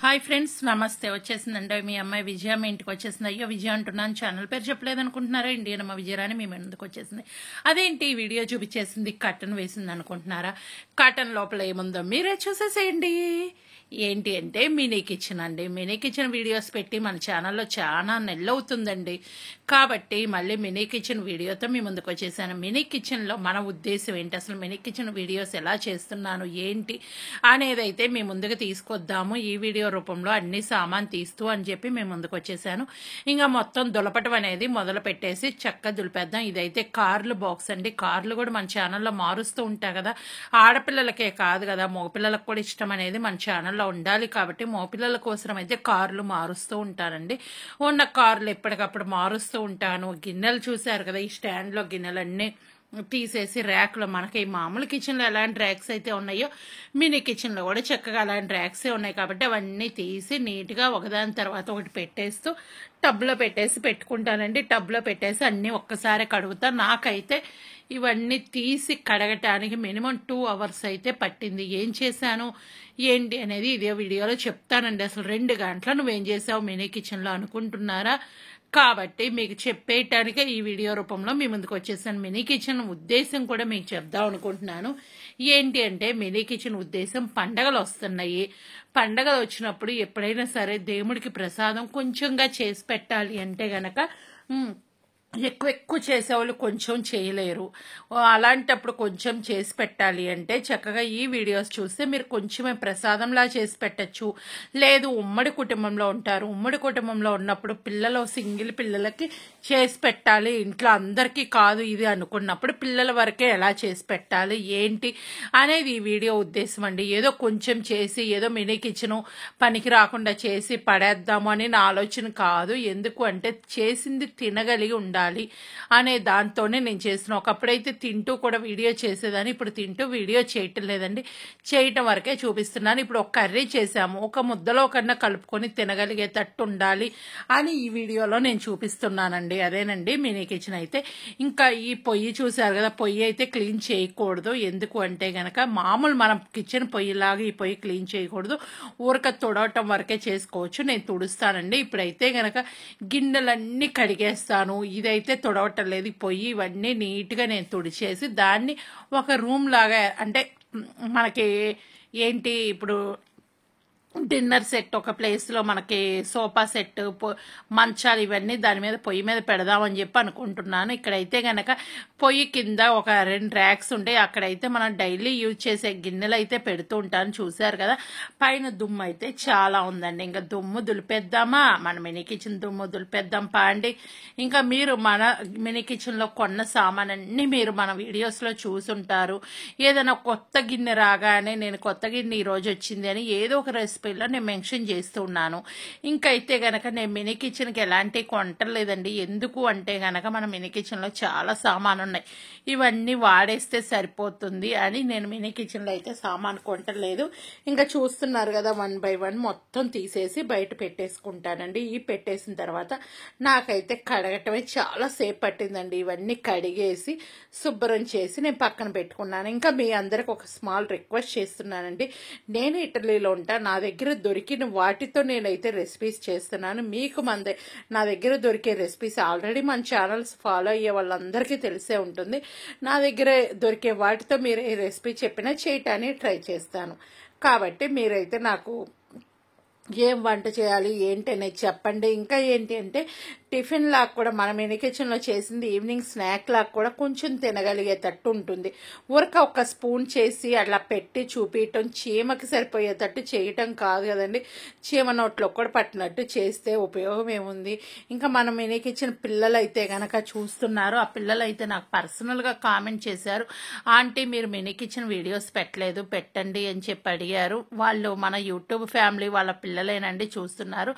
Hi friends, నమస్తే. వచ్చేసిందండి మీ అమ్మాయి విజయ మీ ఇంటికి వచ్చేసింది. అయ్యో విజయ అంటున్నాను, ఛానల్ పేరు చెప్పలేదు అనుకుంటున్నారా? ఇండియన్ అమ్మ విజయరాని మీ ముందుకు వచ్చేసింది. అదేంటి ఈ వీడియో చూపించేసింది, కటన్ వేసింది అనుకుంటున్నారా? కటన్ లోపల ఏముందో మీరే చూసేసేయండి. ఏంటి అంటే మినీ కిచెన్ అండి. మినీ కిచెన్ వీడియోస్ పెట్టి మన ఛానల్లో చాలా నెల్లవుతుందండి. కాబట్టి మళ్ళీ మినీ కిచెన్ వీడియోతో మీ ముందుకు వచ్చేసాను. మినీ కిచెన్లో మన ఉద్దేశం ఏంటి, అసలు మినీ కిచెన్ వీడియోస్ ఎలా చేస్తున్నాను ఏంటి అనేది అయితే మీ ముందుకు తీసుకొద్దాము ఈ వీడియో రూపంలో, అన్ని సామాన్ తీస్తూ అని చెప్పి మేము ముందుకు వచ్చేసాను. ఇంకా మొత్తం దులపటం అనేది మొదలు పెట్టేసి చక్కగా దులిపేద్దాం. ఇదైతే కార్లు బాక్స్ అండి. కార్లు కూడా మన ఛానల్లో మారుస్తూ ఉంటాయి కదా, ఆడపిల్లలకే కాదు కదా, మగపిల్లలకు కూడా ఇష్టం అనేది మన ఛానల్లో ఉండాలి. కాబట్టి మగపిల్లల కోసం అయితే కార్లు మారుస్తూ ఉంటానండి. ఉన్న కార్లు ఎప్పటికప్పుడు మారుస్తూ ఉంటాను. గిన్నెలు చూశారు కదా, ఈ స్టాండ్లో గిన్నెలన్నీ తీసేసి ర్యాక్లో, మనకి మామూలు కిచెన్లో ఎలాంటి ర్యాక్స్ అయితే ఉన్నాయో మినీ కిచెన్లో కూడా చక్కగా అలాంటి ర్యాక్సే ఉన్నాయి. కాబట్టి అవన్నీ తీసి నీట్గా ఒకదాని తర్వాత ఒకటి పెట్టేస్తూ టబ్లో పెట్టేసి పెట్టుకుంటానండి. టబ్లో పెట్టేసి అన్నీ ఒక్కసారి కడుగుతా. నాకైతే ఇవన్నీ తీసి కడగటానికి మినిమం 2 hours అయితే పట్టింది. ఏం చేశాను ఏంటి అనేది ఇదే వీడియోలో చెప్తానండి. అసలు 2 గంటలు నువ్వేం చేసావు మినీ కిచెన్లో అనుకుంటున్నారా? కాబట్టి మీకు చెప్పేయటానికే ఈ వీడియో రూపంలో మీ ముందుకు వచ్చేసాను. మినీ కిచెన్ ఉద్దేశం కూడా మీకు చెప్దాం అనుకుంటున్నాను. ఏంటి అంటే మినీ కిచెన్ ఉద్దేశం, పండగలు వస్తున్నాయి. పండగలు వచ్చినప్పుడు ఎప్పుడైనా సరే దేవుడికి ప్రసాదం కొంచెంగా చేసి పెట్టాలి అంటే గనక ఎక్కువ చేసేవాళ్ళు కొంచెం చేయలేరు. అలాంటప్పుడు కొంచెం చేసి పెట్టాలి అంటే చక్కగా ఈ వీడియోస్ చూస్తే మీరు కొంచెమే ప్రసాదంలా చేసి పెట్టచ్చు. లేదు ఉమ్మడి కుటుంబంలో ఉంటారు, ఉమ్మడి కుటుంబంలో ఉన్నప్పుడు సింగిల్ పిల్లలకి చేసి పెట్టాలి, ఇంట్లో అందరికీ కాదు ఇది అనుకున్నప్పుడు పిల్లల వరకే ఎలా చేసి పెట్టాలి ఏంటి అనేది ఈ వీడియో ఉద్దేశం అండి. ఏదో కొంచెం చేసి ఏదో మినీ కిచెను పనికి రాకుండా చేసి పడేద్దాము అని నా ఆలోచన కాదు. ఎందుకు అంటే చేసింది తినగలిగి ఉండాలి అనే దాంతోనే నేను చేస్తున్నా. ఒకప్పుడైతే తింటూ కూడా వీడియో చేసేదాన్ని, ఇప్పుడు తింటూ వీడియో చేయటం లేదండి, చేయటం వరకే చూపిస్తున్నాను. ఇప్పుడు ఒక కర్రీ చేసాము, ఒక ముద్దలో కన్నా కలుపుకొని తినగలిగేటట్టు ఉండాలి అని ఈ వీడియోలో నేను చూపిస్తున్నానండి. అదేనండి మినీ కిచెన్ అయితే. ఇంకా ఈ పొయ్యి చూసారు కదా, పొయ్యి అయితే క్లీన్ చేయకూడదు. ఎందుకు అంటే గనక మామూలు మనం కిచెన్ పొయ్యిలాగా ఈ పొయ్యి క్లీన్ చేయకూడదు, ఊరక తుడవటం వరకే చేసుకోవచ్చు. నేను తుడుస్తానండి. ఇప్పుడైతే గనక గిన్నెలన్నీ కడిగేస్తాను. ఇదైతే తుడవటం లేదు, పొయ్యి ఇవన్నీ నీట్గా నేను తుడిచేసి దాన్ని ఒక రూమ్ లాగా, అంటే మనకి ఏంటి ఇప్పుడు డిన్నర్ సెట్ ఒక ప్లేస్లో మనకి సోఫా సెట్, మంచాలు ఇవన్నీ దాని మీద పొయ్యి మీద పెడదామని చెప్పి అనుకుంటున్నాను. ఇక్కడైతే గనక పొయ్యి కింద ఒక 2 ర్యాక్స్ ఉంటాయి. అక్కడైతే మనం డైలీ యూజ్ చేసే గిన్నెలు అయితే పెడుతూ ఉంటాను. చూసారు కదా, పైన దుమ్ము అయితే చాలా ఉందండి. ఇంకా దుమ్ము దులిపేద్దామా, మన మినీ కిచెన్ దుమ్ము దులిపేద్దాం పాండి. ఇంకా మీరు మన మినీ కిచెన్లో కొన్న సామానన్నీ మీరు మన వీడియోస్లో చూసుంటారు. ఏదైనా కొత్త గిన్నె రాగానే నేను కొత్త గిన్నె ఈరోజు వచ్చింది అని ఏదో ఒక రెసిపీలో నేను మెన్షన్ చేస్తూ ఉన్నాను. ఇంకైతే గనక నేను మినీ కిచెన్కి ఎలాంటి కొంటలేదండి. ఎందుకు అంటే గనక మన మినీ కిచెన్లో చాలా సామాను ఉన్నాయి, ఇవన్నీ వాడేస్తే సరిపోతుంది అని నేను మినీ కిచెన్లో అయితే సామాను కొంటలేదు. ఇంకా చూస్తున్నారు కదా, 1 by 1 మొత్తం తీసేసి బయట పెట్టేసుకుంటానండి. ఈ పెట్టేసిన తర్వాత నాకైతే కడగటమే చాలా సేపు పట్టిందండి. ఇవన్నీ కడిగేసి శుభ్రం చేసి నేను పక్కన పెట్టుకున్నాను. ఇంకా మీ అందరికి ఒక స్మాల్ రిక్వెస్ట్ చేస్తున్నానండి. నేను ఇటలీలో ఉంటా, నా దగ్గర దొరికిన వాటితో నేనైతే రెసిపీస్ చేస్తున్నాను. మీకు నా దగ్గర దొరికే రెసిపీస్ ఆల్రెడీ మన ఛానల్స్ ఫాలో అయ్యే వాళ్ళందరికీ తెలిసే ఉంటుంది. నా దగ్గర దొరికే వాటితో మీరు ఏ రెసిపీ చెప్పినా చేయటానికి ట్రై చేస్తాను. కాబట్టి మీరైతే నాకు ఏం వంట చేయాలి ఏంటి అనేది చెప్పండి. ఇంకా ఏంటి అంటే టిఫిన్ లాగా కూడా మన మినీ కిచెన్లో చేసింది ఈవినింగ్ స్నాక్ లాగా కూడా కొంచెం తినగలిగేటట్టు ఉంటుంది. ఊరక ఒక స్పూన్ చేసి అట్లా పెట్టి చూపించటం, చీమకి సరిపోయేటట్టు చేయటం కాదు కదండి. చీమ నోట్లో కూడా పట్టినట్టు చేస్తే ఉపయోగం ఏముంది. ఇంకా మన మినీ కిచెన్ పిల్లలు అయితే గనక చూస్తున్నారు. ఆ పిల్లలు అయితే నాకు పర్సనల్గా కామెంట్ చేశారు, ఆంటీ మీరు మినీ కిచెన్ వీడియోస్ పెట్టలేదు, పెట్టండి అని చెప్పి అడిగారు. వాళ్ళు మన యూట్యూబ్ ఫ్యామిలీ వాళ్ళ పిల్లలేనండి చూస్తున్నారు.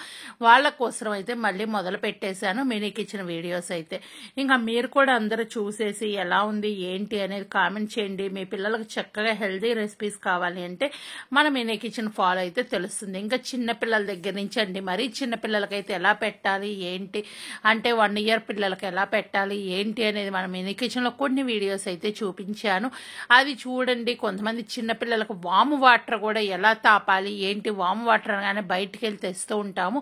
వాళ్ళ కోసం అయితే మళ్ళీ మొదలు పెట్టేశాను. చేశాను మినీ కిచెన్ వీడియోస్ అయితే. ఇంకా మీరు కూడా అందరూ చూసేసి ఎలా ఉంది ఏంటి అనేది కామెంట్ చేయండి. మీ పిల్లలకు చక్కగా హెల్దీ రెసిపీస్ కావాలి అంటే మన మినీ కిచెన్ ఫాలో అయితే తెలుస్తుంది. ఇంకా చిన్నపిల్లల దగ్గర నుంచి అండి, మరీ చిన్నపిల్లలకైతే ఎలా పెట్టాలి ఏంటి అంటే 1 year పిల్లలకి ఎలా పెట్టాలి ఏంటి అనేది మన మినీ కిచెన్లో కొన్ని వీడియోస్ అయితే చూపించాను. అది చూడండి. కొంతమంది చిన్నపిల్లలకు వాము వాటర్ కూడా ఎలా తాపాలి ఏంటి, వాము వాటర్ అనగానే బయటికి వెళ్ళి తెస్తూ ఉంటాము,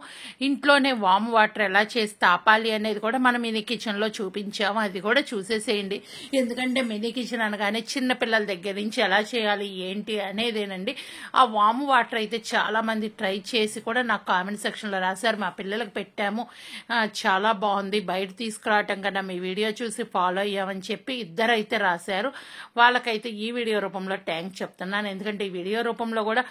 ఇంట్లోనే వాము వాటర్ ఎలా చేసి తాపాలి అనేది కూడా మనం మినీ కిచెన్లో చూపించాము. అది కూడా చూసేసేయండి. ఎందుకంటే మినీ కిచెన్ అనగానే చిన్నపిల్లల దగ్గర నుంచి ఎలా చేయాలి ఏంటి అనేదేనండి. ఆ వాము వాటర్ అయితే చాలా మంది ట్రై చేసి కూడా నాకు కామెంట్ సెక్షన్లో రాశారు, మా పిల్లలకు పెట్టాము చాలా బాగుంది, బయట తీసుకురావటం కన్నా మీ వీడియో చూసి ఫాలో అయ్యామని చెప్పి ఇద్దరైతే రాశారు. వాళ్ళకైతే ఈ వీడియో రూపంలో థ్యాంక్స్ చెప్తున్నాను. ఎందుకంటే ఈ వీడియో రూపంలో కూడా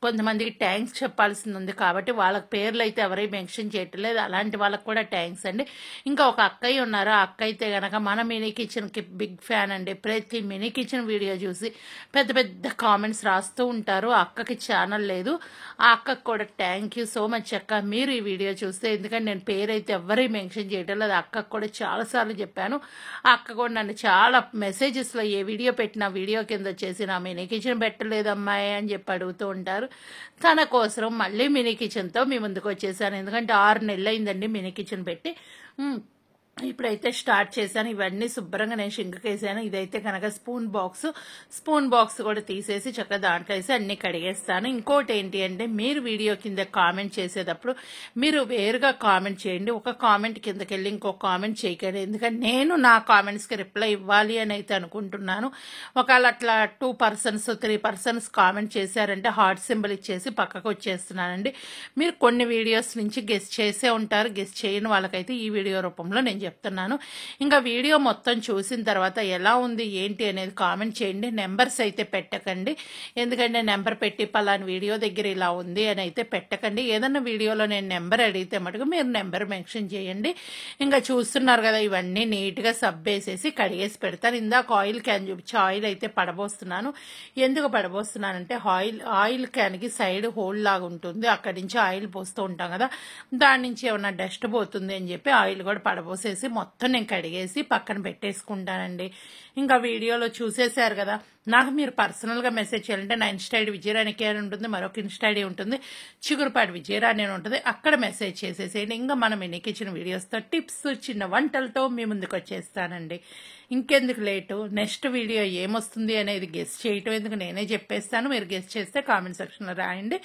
కొంతమందికి థ్యాంక్స్ చెప్పాల్సింది ఉంది కాబట్టి వాళ్ళకి పేర్లు అయితే ఎవరై మెన్షన్ చేయట్లేదు. అలాంటి వాళ్ళకి కూడా థ్యాంక్స్ అండి. ఇంకా ఒక అక్కయ్య ఉన్నారు, ఆ అక్క అయితే గనక మన మినీ కిచెన్కి బిగ్ ఫ్యాన్ అండి. ప్రతి మినీ కిచెన్ వీడియో చూసి పెద్ద పెద్ద కామెంట్స్ రాస్తూ ఉంటారు. ఆ అక్కకి ఛానల్ లేదు. ఆ అక్కకు కూడా థ్యాంక్ యూ సో మచ్ అక్క, మీరు ఈ వీడియో చూస్తే. ఎందుకంటే నేను పేరు అయితే ఎవరై మెన్షన్ చేయటం లేదు. అక్కకు కూడా చాలాసార్లు చెప్పాను. ఆ అక్క కూడా నన్ను చాలా మెసేజెస్లో ఏ వీడియో పెట్టినా వీడియో కింద వచ్చేసి నా మినీ కిచెన్ పెట్టలేదు అమ్మాయి అని చెప్పి అడుగుతూ ఉంటారు. తన కోసం మళ్ళీ మినీ కిచెన్తో మీ ముందుకు వచ్చేసాను. ఎందుకంటే 6 నెలలు అయిందండి మినీ కిచెన్ పెట్టి. ఇప్పుడైతే స్టార్ట్ చేశాను. ఇవన్నీ శుభ్రంగా నేను షింకుకేసాను. ఇదైతే కనుక స్పూన్ బాక్స్ కూడా తీసేసి చక్కగా దాంట్లో వేసి అన్ని కడిగేస్తాను. ఇంకోటి ఏంటి అంటే, మీరు వీడియో కింద కామెంట్ చేసేటప్పుడు మీరు వేరుగా కామెంట్ చేయండి. ఒక కామెంట్ కిందకి వెళ్ళి ఇంకో కామెంట్ చేయకండి. ఎందుకంటే నేను నా కామెంట్స్కి రిప్లై ఇవ్వాలి అని అయితే అనుకుంటున్నాను. ఒకవేళ అట్లా 2 persons 3 persons కామెంట్ చేశారంటే హార్ట్ సింబల్ ఇచ్చేసి పక్కకు వచ్చేస్తున్నానండి. మీరు కొన్ని వీడియోస్ నుంచి గెస్ట్ చేసే ఉంటారు. గెస్ట్ చేయని వాళ్ళకైతే ఈ వీడియో రూపంలో నేను చెప్తున్నాను. ఇంకా వీడియో మొత్తం చూసిన తర్వాత ఎలా ఉంది ఏంటి అనేది కామెంట్ చేయండి. నెంబర్స్ అయితే పెట్టకండి. ఎందుకంటే నెంబర్ పెట్టి పలాని వీడియో దగ్గర ఇలా ఉంది అని అయితే పెట్టకండి. ఏదన్నా వీడియోలో నేను నెంబర్ అడిగితే మటుకు మీరు నెంబర్ మెన్షన్ చేయండి. ఇంకా చూస్తున్నారు కదా, ఇవన్నీ నీట్గా సబ్బేసేసి కడిగేసి పెడతాను. ఇందాక ఆయిల్ క్యాన్ చూపించి ఆయిల్ అయితే పడబోస్తున్నాను. ఎందుకు పడబోస్తున్నానంటే ఆయిల్ క్యాన్కి సైడ్ హోల్ లాగా ఉంటుంది, అక్కడి నుంచి ఆయిల్ పోస్తూ ఉంటాం కదా, దాని నుంచి ఏమన్నా డస్ట్ పోతుంది అని చెప్పి ఆయిల్ కూడా పడబోసేసి మొత్తం నేను కడిగేసి పక్కన పెట్టేసుకుంటానండి. ఇంకా వీడియోలో చూసేశారు కదా. నాకు మీరు పర్సనల్గా మెసేజ్ చేయాలంటే నా ఇన్స్టా ఐడి విజయరాణికి అని ఉంటుంది, మరొక ఇన్స్టా ఐడి ఉంటుంది చిగురుపాటి విజయరాణి అని ఉంటుంది. అక్కడ మెసేజ్ చేసేసేయండి. ఇంకా మనం మినీ కిచెన్ వీడియోస్తో టిప్స్ చిన్న వంటలతో మీ ముందుకు వచ్చేస్తానండి. ఇంకెందుకు లేటు, నెక్స్ట్ వీడియో ఏమొస్తుంది అనేది గెస్ట్ చేయటం ఎందుకు, నేనే చెప్పేస్తాను. మీరు గెస్ట్ చేస్తే కామెంట్ సెక్షన్లో రాయండి.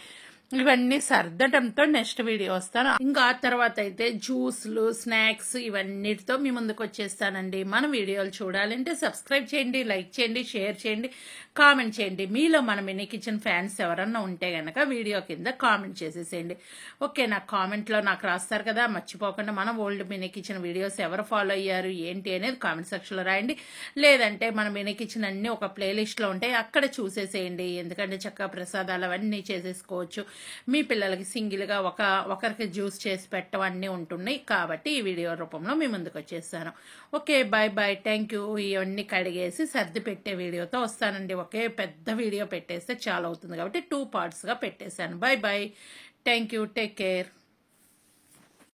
ఇవన్నీ సర్దటంతో నెక్స్ట్ వీడియో వస్తాను. ఇంకా ఆ తర్వాత అయితే జ్యూస్లు స్నాక్స్ ఇవన్నిటితో మీ ముందుకు వచ్చేస్తానండి. మన వీడియోలు చూడాలంటే సబ్స్క్రైబ్ చేయండి, లైక్ చేయండి, షేర్ చేయండి, కామెంట్ చేయండి. మీలో మన మినీ కిచెన్ ఫ్యాన్స్ ఎవరన్నా ఉంటే గనక వీడియో కింద కామెంట్ చేసేసేయండి. ఓకే, నా కామెంట్లో నాకు రాస్తారు కదా, మర్చిపోకుండా మన ఓల్డ్ మినీ కిచెన్ వీడియోస్ ఎవరు ఫాలో అయ్యారు ఏంటి అనేది కామెంట్ సెక్షన్లో రాయండి. లేదంటే మన మినీ కిచెన్ అన్ని ఒక ప్లేలిస్ట్లో ఉంటాయి, అక్కడ చూసేసేయండి. ఎందుకంటే చక్కగా ప్రసాదాలు అవన్నీ చేసేసుకోవచ్చు. మీ పిల్లలకి సింగిల్గా ఒకరికి జ్యూస్ చేసి పెట్టడం అన్నీ ఉంటున్నాయి కాబట్టి ఈ వీడియో రూపంలో మీ ముందుకు వచ్చేస్తాను. Okay, bye bye, thank you. ఇవన్నీ కడిగేసి సర్ది పెట్టే వీడియోతో వస్తానండి. ఒకే పెద్ద వీడియో పెట్టేస్తే చాలా అవుతుంది కాబట్టి 2 partsగా పెట్టేశాను. Bye bye, thank you, take care.